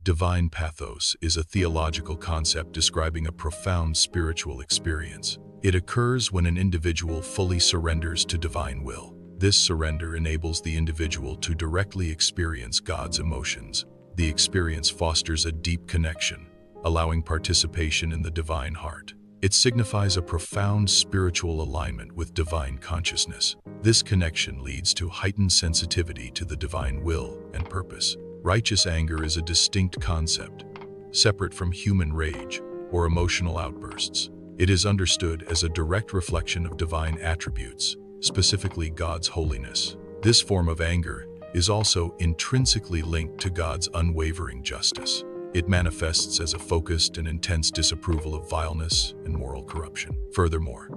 Divine pathos is a theological concept describing a profound spiritual experience. It occurs when an individual fully surrenders to divine will. This surrender enables the individual to directly experience God's emotions. The experience fosters a deep connection, allowing participation in the divine heart. It signifies a profound spiritual alignment with divine consciousness. This connection leads to heightened sensitivity to the divine will and purpose. Righteous anger is a distinct concept, separate from human rage or emotional outbursts. It is understood as a direct reflection of divine attributes, specifically God's holiness. This form of anger is also intrinsically linked to God's unwavering justice. It manifests as a focused and intense disapproval of vileness and moral corruption. Furthermore,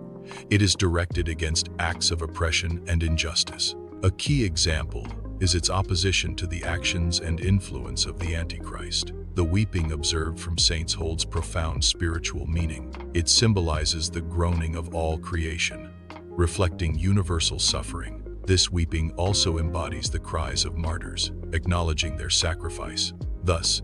it is directed against acts of oppression and injustice. A key example is its opposition to the actions and influence of the Antichrist. The weeping observed from saints holds profound spiritual meaning. It symbolizes the groaning of all creation, reflecting universal suffering. This weeping also embodies the cries of martyrs, acknowledging their sacrifice. Thus,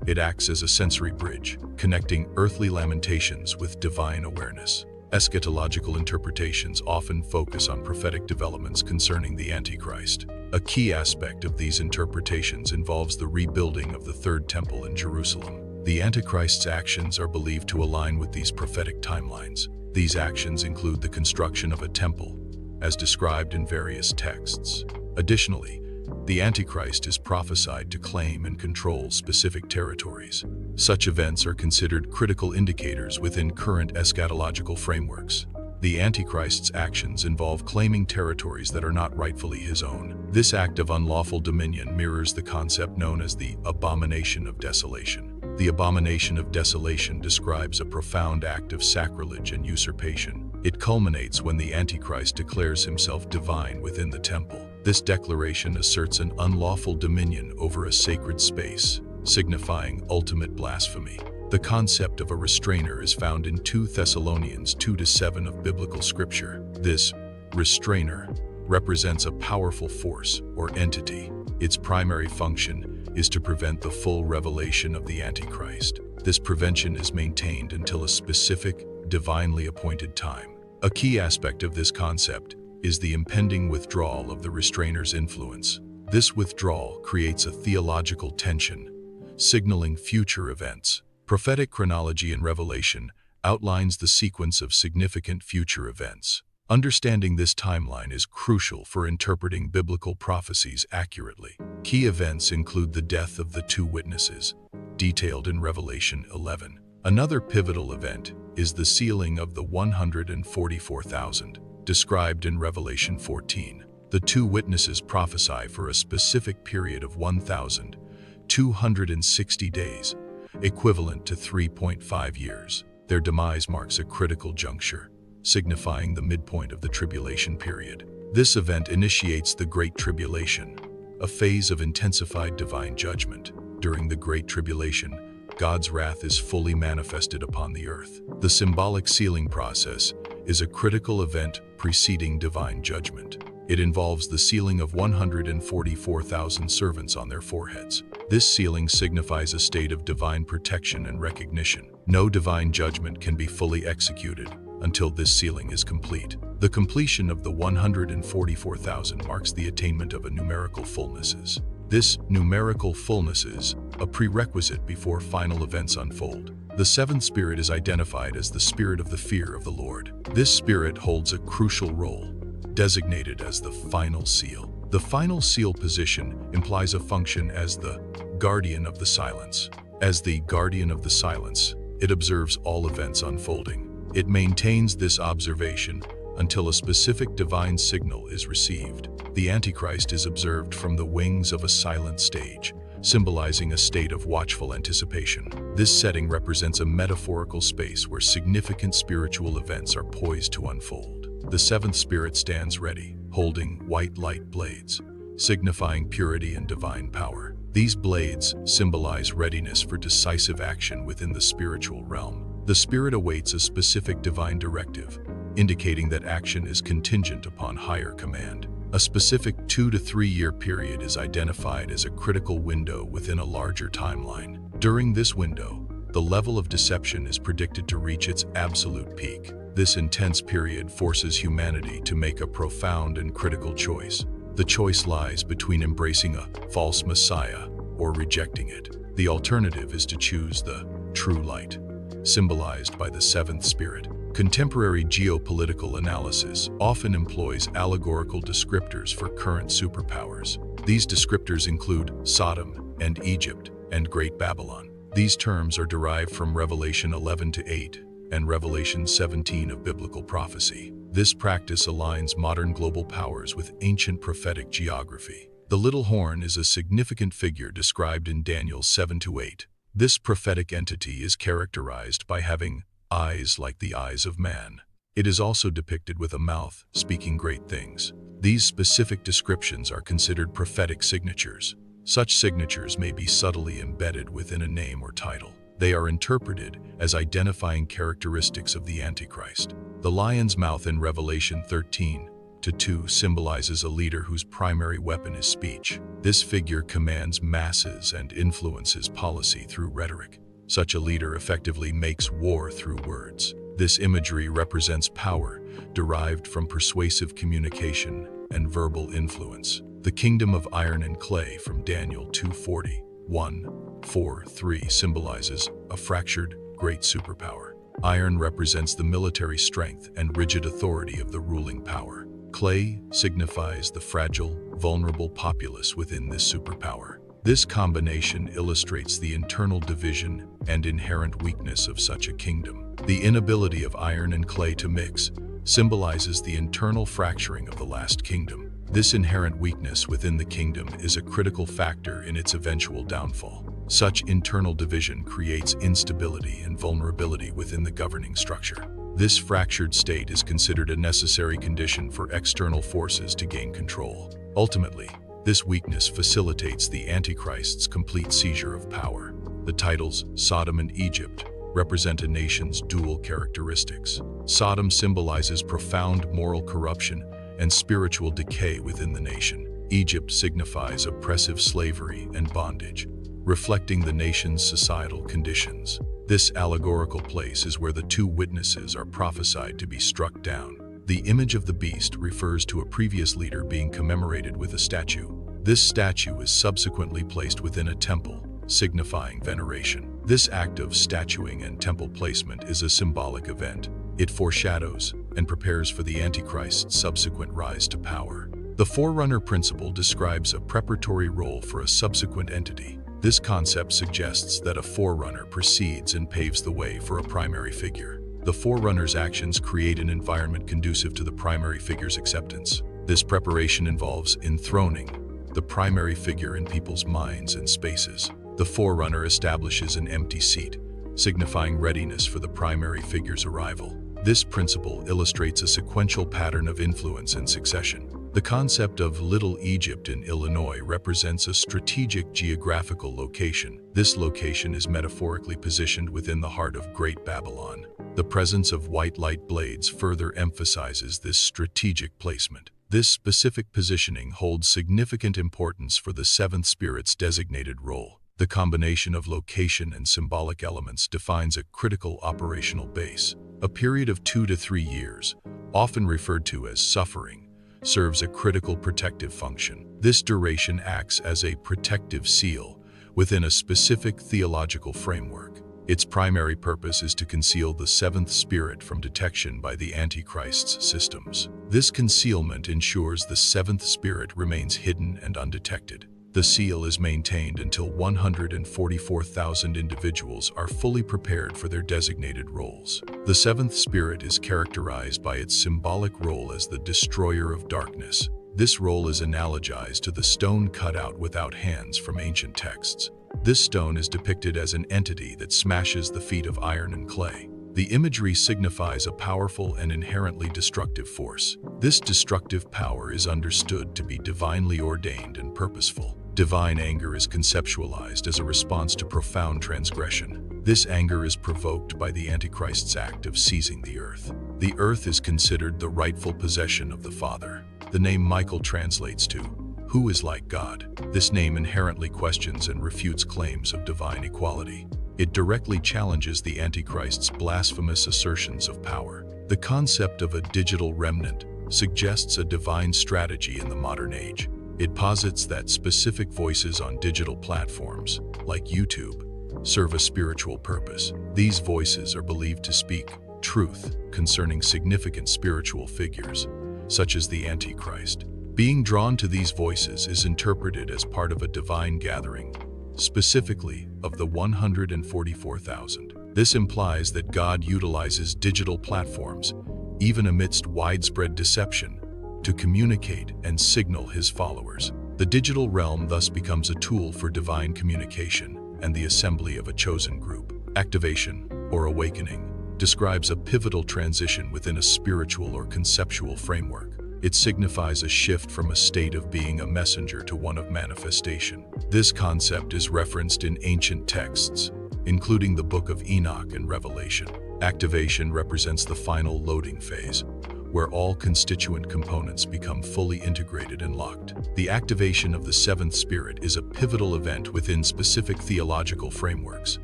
it acts as a sensory bridge, connecting earthly lamentations with divine awareness. Eschatological interpretations often focus on prophetic developments concerning the Antichrist. A key aspect of these interpretations involves the rebuilding of the Third Temple in Jerusalem. The Antichrist's actions are believed to align with these prophetic timelines. These actions include the construction of a temple, as described in various texts. Additionally, the Antichrist is prophesied to claim and control specific territories. Such events are considered critical indicators within current eschatological frameworks. The Antichrist's actions involve claiming territories that are not rightfully his own. This act of unlawful dominion mirrors the concept known as the abomination of desolation. The abomination of desolation describes a profound act of sacrilege and usurpation. It culminates when the Antichrist declares himself divine within the temple. This declaration asserts an unlawful dominion over a sacred space, signifying ultimate blasphemy. The concept of a restrainer is found in 2 Thessalonians 2-7 of biblical scripture. This restrainer represents a powerful force or entity. Its primary function is to prevent the full revelation of the Antichrist. This prevention is maintained until a specific, divinely appointed time. A key aspect of this concept is the impending withdrawal of the restrainer's influence. This withdrawal creates a theological tension, signaling future events. Prophetic chronology in Revelation outlines the sequence of significant future events. Understanding this timeline is crucial for interpreting biblical prophecies accurately. Key events include the death of the 2 witnesses, detailed in Revelation 11. Another pivotal event is the sealing of the 144,000, described in Revelation 14. The 2 witnesses prophesy for a specific period of 1,260 days, equivalent to 3.5 years. Their demise marks a critical juncture, signifying the midpoint of the tribulation period. This event initiates the Great Tribulation, a phase of intensified divine judgment. During the Great Tribulation, God's wrath is fully manifested upon the earth. The symbolic sealing process is a critical event preceding divine judgment. It involves the sealing of 144,000 servants on their foreheads. This sealing signifies a state of divine protection and recognition. No divine judgment can be fully executed until this sealing is complete. The completion of the 144,000 marks the attainment of a numerical fullnesses. This numerical fullness is a prerequisite before final events unfold. The 7th spirit is identified as the spirit of the fear of the Lord. This spirit holds a crucial role, designated as the final seal. The final seal position implies a function as the guardian of the silence. As the guardian of the silence, it observes all events unfolding. It maintains this observation until a specific divine signal is received. The Antichrist is observed from the wings of a silent stage, symbolizing a state of watchful anticipation. This setting represents a metaphorical space where significant spiritual events are poised to unfold. The 7th spirit stands ready, holding white light blades, signifying purity and divine power. These blades symbolize readiness for decisive action within the spiritual realm. The spirit awaits a specific divine directive, indicating that action is contingent upon higher command. A specific 2 to 3 year period is identified as a critical window within a larger timeline. During this window, the level of deception is predicted to reach its absolute peak. This intense period forces humanity to make a profound and critical choice. The choice lies between embracing a false messiah or rejecting it. The alternative is to choose the true light, symbolized by the seventh spirit. Contemporary geopolitical analysis often employs allegorical descriptors for current superpowers. These descriptors include Sodom and Egypt and Great Babylon. These terms are derived from Revelation 11-8 and Revelation 17 of biblical prophecy. This practice aligns modern global powers with ancient prophetic geography. The little horn is a significant figure described in Daniel 7-8. This prophetic entity is characterized by having eyes like the eyes of man. It is also depicted with a mouth speaking great things. These specific descriptions are considered prophetic signatures. Such signatures may be subtly embedded within a name or title. They are interpreted as identifying characteristics of the Antichrist. The lion's mouth in Revelation 13-2 symbolizes a leader whose primary weapon is speech. This figure commands masses and influences policy through rhetoric. Such a leader effectively makes war through words. This imagery represents power derived from persuasive communication and verbal influence. The kingdom of iron and clay from Daniel 2:41-4-3 symbolizes a fractured, great superpower. Iron represents the military strength and rigid authority of the ruling power. Clay signifies the fragile, vulnerable populace within this superpower. This combination illustrates the internal division and inherent weakness of such a kingdom. The inability of iron and clay to mix symbolizes the internal fracturing of the last kingdom. This inherent weakness within the kingdom is a critical factor in its eventual downfall. Such internal division creates instability and vulnerability within the governing structure. This fractured state is considered a necessary condition for external forces to gain control. Ultimately, this weakness facilitates the Antichrist's complete seizure of power. The titles Sodom and Egypt represent a nation's dual characteristics. Sodom symbolizes profound moral corruption and spiritual decay within the nation. Egypt signifies oppressive slavery and bondage, reflecting the nation's societal conditions. This allegorical place is where the two witnesses are prophesied to be struck down. The image of the beast refers to a previous leader being commemorated with a statue. This statue is subsequently placed within a temple, signifying veneration. This act of statuing and temple placement is a symbolic event. It foreshadows and prepares for the Antichrist's subsequent rise to power. The forerunner principle describes a preparatory role for a subsequent entity. This concept suggests that a forerunner precedes and paves the way for a primary figure. The forerunner's actions create an environment conducive to the primary figure's acceptance. This preparation involves enthroning the primary figure in people's minds and spaces. The forerunner establishes an empty seat, signifying readiness for the primary figure's arrival. This principle illustrates a sequential pattern of influence and succession. The concept of Little Egypt in Illinois represents a strategic geographical location. This location is metaphorically positioned within the heart of Great Babylon. The presence of white light blades further emphasizes this strategic placement. This specific positioning holds significant importance for the seventh spirit's designated role. The combination of location and symbolic elements defines a critical operational base. A period of 2 to 3 years, often referred to as suffering, serves a critical protective function. This duration acts as a protective seal within a specific theological framework. Its primary purpose is to conceal the seventh spirit from detection by the Antichrist's systems. This concealment ensures the seventh spirit remains hidden and undetected. The seal is maintained until 144,000 individuals are fully prepared for their designated roles. The seventh spirit is characterized by its symbolic role as the destroyer of darkness. This role is analogized to the stone cut out without hands from ancient texts. This stone is depicted as an entity that smashes the feet of iron and clay. The imagery signifies a powerful and inherently destructive force. This destructive power is understood to be divinely ordained and purposeful. Divine anger is conceptualized as a response to profound transgression. This anger is provoked by the Antichrist's act of seizing the earth. The earth is considered the rightful possession of the Father. The name Michael translates to, "Who is like God?" This name inherently questions and refutes claims of divine equality. It directly challenges the Antichrist's blasphemous assertions of power. The concept of a digital remnant suggests a divine strategy in the modern age. It posits that specific voices on digital platforms, like YouTube, serve a spiritual purpose. These voices are believed to speak truth concerning significant spiritual figures, such as the Antichrist. Being drawn to these voices is interpreted as part of a divine gathering, specifically of the 144,000. This implies that God utilizes digital platforms, even amidst widespread deception, to communicate and signal his followers. The digital realm thus becomes a tool for divine communication and the assembly of a chosen group. Activation, or awakening, describes a pivotal transition within a spiritual or conceptual framework. It signifies a shift from a state of being a messenger to one of manifestation. This concept is referenced in ancient texts, including the Book of Enoch and Revelation. Activation represents the final loading phase, where all constituent components become fully integrated and locked. The activation of the seventh spirit is a pivotal event within specific theological frameworks.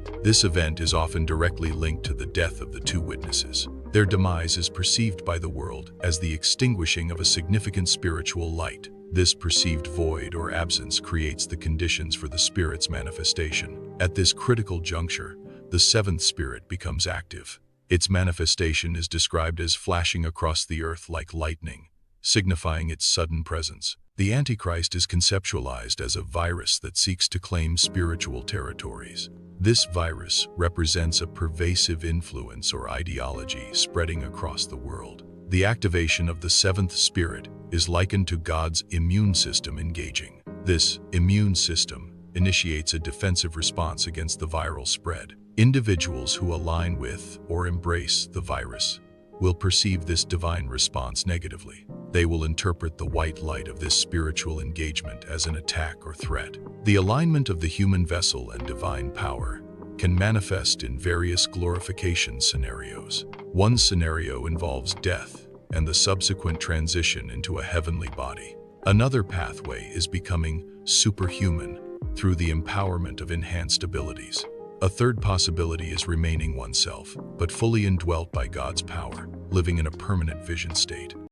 This event is often directly linked to the death of the two witnesses. Their demise is perceived by the world as the extinguishing of a significant spiritual light. This perceived void or absence creates the conditions for the spirit's manifestation. At this critical juncture, the seventh spirit becomes active. Its manifestation is described as flashing across the earth like lightning, signifying its sudden presence. The Antichrist is conceptualized as a virus that seeks to claim spiritual territories. This virus represents a pervasive influence or ideology spreading across the world. The activation of the seventh spirit is likened to God's immune system engaging. This immune system initiates a defensive response against the viral spread. Individuals who align with or embrace the virus will perceive this divine response negatively. They will interpret the white light of this spiritual engagement as an attack or threat. The alignment of the human vessel and divine power can manifest in various glorification scenarios. One scenario involves death and the subsequent transition into a heavenly body. Another pathway is becoming superhuman through the empowerment of enhanced abilities. A third possibility is remaining oneself, but fully indwelt by God's power, living in a permanent vision state.